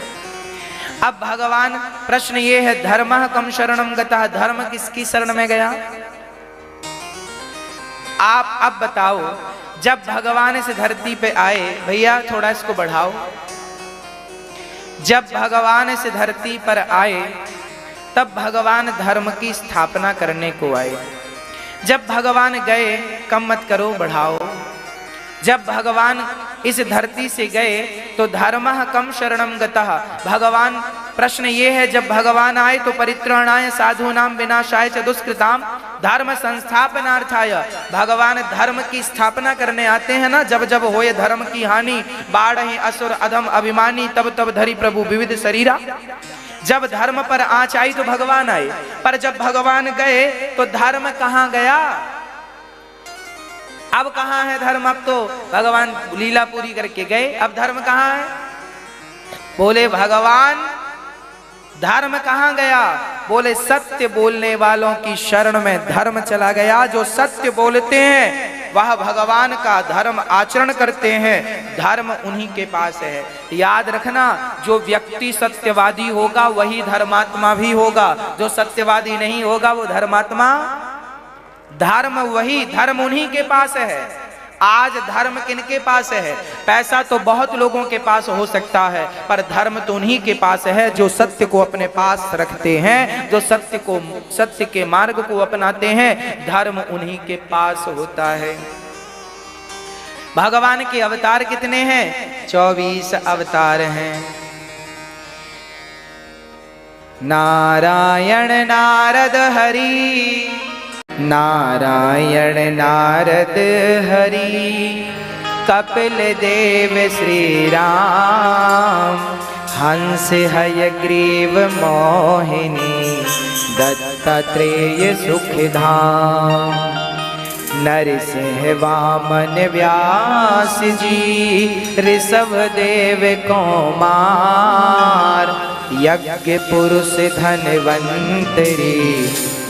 अब भगवान प्रश्न ये है, धर्मः कम शरणम गतः, धर्म किसकी शरण में गया। आप अब बताओ, जब भगवान इस धरती पे आए, भैया थोड़ा इसको बढ़ाओ, जब भगवान इस धरती पर आए तब भगवान धर्म की स्थापना करने को आए। जब भगवान गए कम मत करो बढ़ाओ, जब भगवान इस धरती से गए तो धर्मः कम शरणम गतः। भगवान, प्रश्न ये है, जब भगवान आए तो परित्राणाय साधूनां विनाशाय च दुष्कृताम धर्म संस्थापनार्थाय। भगवान धर्म की स्थापना करने आते हैं ना। जब जब होए धर्म की हानि, बाढ़ असुर अधम अभिमानी, तब तब धरी प्रभु विविध शरीरा। जब धर्म पर आँच आई तो भगवान आए, पर जब भगवान गए तो धर्म कहाँ गया? अब कहाँ है धर्म? अब तो भगवान लीला पूरी करके गए, अब धर्म कहाँ है? बोले भगवान धर्म कहाँ गया? बोले सत्य बोलने वालों की शरण में धर्म चला गया। जो सत्य बोलते हैं वह भगवान का धर्म आचरण करते हैं, धर्म उन्हीं के पास है। याद रखना, जो व्यक्ति सत्यवादी होगा वही धर्मात्मा भी होगा, जो सत्यवादी नहीं होगा वो धर्मात्मा। धर्म वही, धर्म उन्हीं के पास है। आज धर्म किनके पास है? पैसा तो बहुत लोगों के पास हो सकता है, पर धर्म तो उन्हीं के पास है जो सत्य को अपने पास रखते हैं, जो सत्य के मार्ग को अपनाते हैं। धर्म उन्हीं के पास होता है। भगवान के अवतार कितने हैं? 24 अवतार हैं। नारायण नारद हरि, नारायण नारद हरि, कपिल देव श्री राम, हंस हयग्रीव मोहिनी, दत्तात्रेय सुखधाम, नरसिंह वामन व्यास जी, ऋषभ देव कुमार, यज्ञ पुरुष धनवंतरी,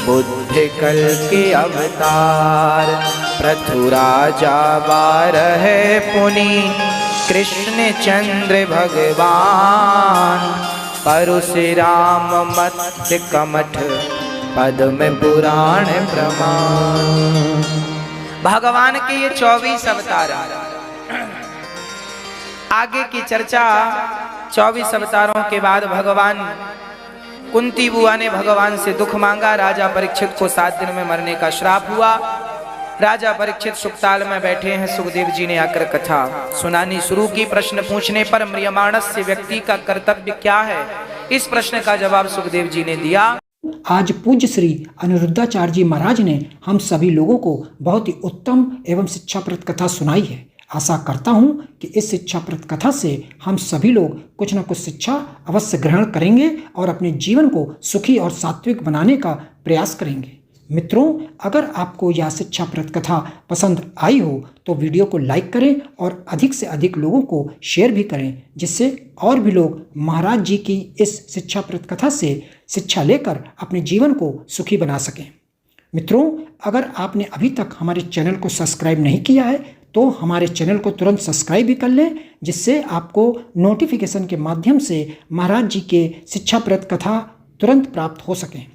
बुद्ध कल के अवतार, पृथु राजा 12 पुनि, कृष्ण चंद्र भगवान, परशुराम मत्स्य कमठ, पद्म पुराण प्रमाण। भगवान के ये 24 अवतार। आगे की चर्चा 24 अवतारों के बाद भगवान, कुंती बुआ ने भगवान से दुख मांगा। राजा परीक्षित को 7 दिन में मरने का श्राप हुआ। राजा परीक्षित सुखताल में बैठे हैं, सुखदेव जी ने आकर कथा सुनानी शुरू की। प्रश्न पूछने पर म्रियमाणस्य व्यक्ति का कर्तव्य क्या है, इस प्रश्न का जवाब सुखदेव जी ने दिया। आज पूज्य श्री अनिरुद्धाचार्य जी महाराज ने हम सभी लोगों को बहुत ही उत्तम एवं शिक्षाप्रद कथा सुनाई है। आशा करता हूं कि इस शिक्षाप्रद कथा से हम सभी लोग कुछ न कुछ शिक्षा अवश्य ग्रहण करेंगे और अपने जीवन को सुखी और सात्विक बनाने का प्रयास करेंगे। मित्रों, अगर आपको यह शिक्षाप्रद कथा पसंद आई हो तो वीडियो को लाइक करें और अधिक से अधिक लोगों को शेयर भी करें, जिससे और भी लोग महाराज जी की इस शिक्षाप्रद कथा से शिक्षा लेकर अपने जीवन को सुखी बना सकें। मित्रों, अगर आपने अभी तक हमारे चैनल को सब्सक्राइब नहीं किया है तो हमारे चैनल को तुरंत सब्सक्राइब भी कर लें, जिससे आपको नोटिफिकेशन के माध्यम से महाराज जी के शिक्षाप्रद कथा तुरंत प्राप्त हो सकें।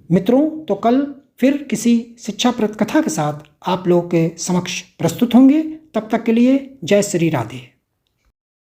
मित्रों, तो कल फिर किसी शिक्षाप्रद कथा के साथ आप लोगों के समक्ष प्रस्तुत होंगे। तब तक के लिए जय श्री राधे।